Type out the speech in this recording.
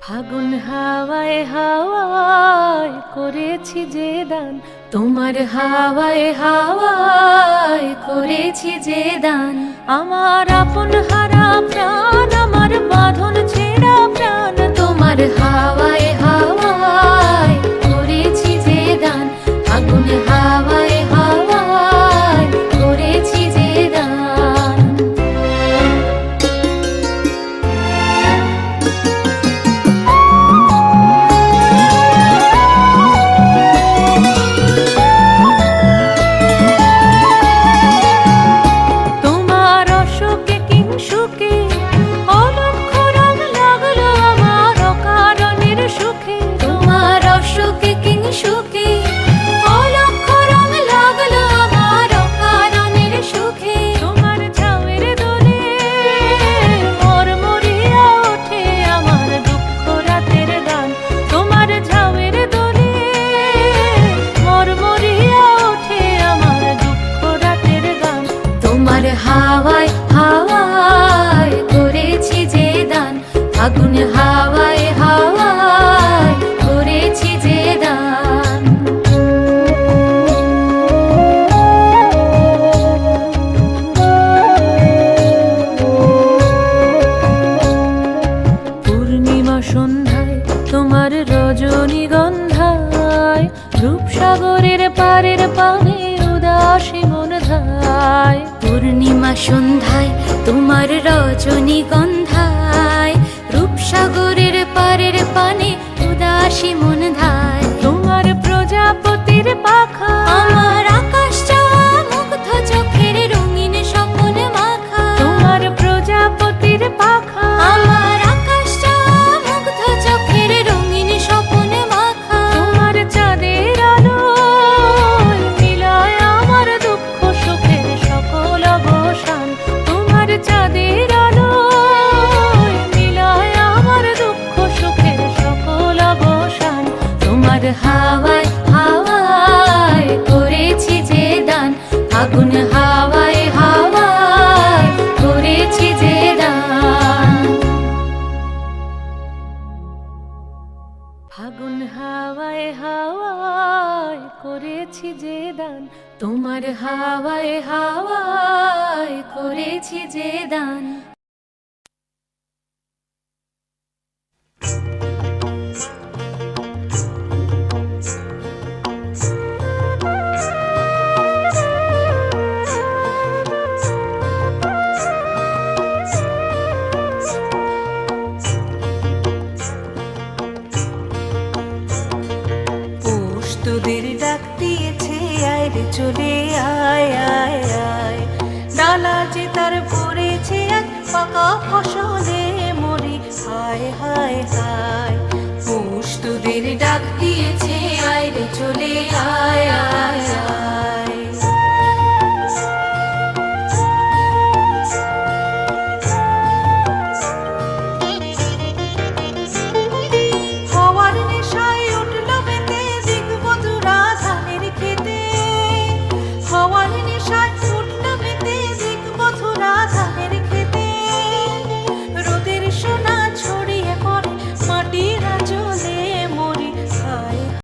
ফাগুন হাওয়ায় হাওয়ায় করেছি যে দান, তোমার হাওয়ায় হাওয়ায় করেছি যে দান। আমার আপন হারা প্রাণ, আমার বাঁধন ছেঁড়া প্রাণ, তোমার হাওয়ায় হাওয়ায় করেছি যে দান। ফাগুন হাওয়ায় হাওয়ায় করেছি যে দান। হাওয়ায় হাওয়ায় করেছি যে দান, ফাগুন হাওয়ায় হাওয়ায় করেছি যে দান। পূর্ণিমা সন্ধ্যায় তোমার রজনীগন্ধায়, রূপসাগরের পারের পানে উদাসী মন ধায়। পূর্ণিমা সন্ধ্যায় তোমার রজনীগন্ধায়, রূপসাগরের পারের পানে উদাসী মন ধায়। তোমার প্রজাপতির পাখা, আমার আকাশ চাওয়া মুগ্ধ চোখের রঙিন স্বপ্ন মাখা। তোমার প্রজাপতির পাখা, আমার আকাশ চাওয়া মুগ্ধ চোখের রঙিন স্বপ্ন মাখা। তোমার চাঁদের আলো মিলায় আমার দুঃখ সুখের সকল অবসান। তোমার চাঁদের আলো মিলায় আমার দুঃখ সুখের সকল অবসান। তোমার হাওয়ায় হাওয়ায় করেছি যে দান, ফাগুন হাওয়ায় হাওয়ায় করেছি যে দান। ফাগুন হাওয়ায় হাওয়ায় করেছি যে দান, তোমার হাওয়ায় হাওয়ায় করেছি যে দান। তোদের ডাক দিয়েছে, আয় রে চলে আয় আয় আয়। ডালা যে তার পড়েছে এক পাকা ফসল,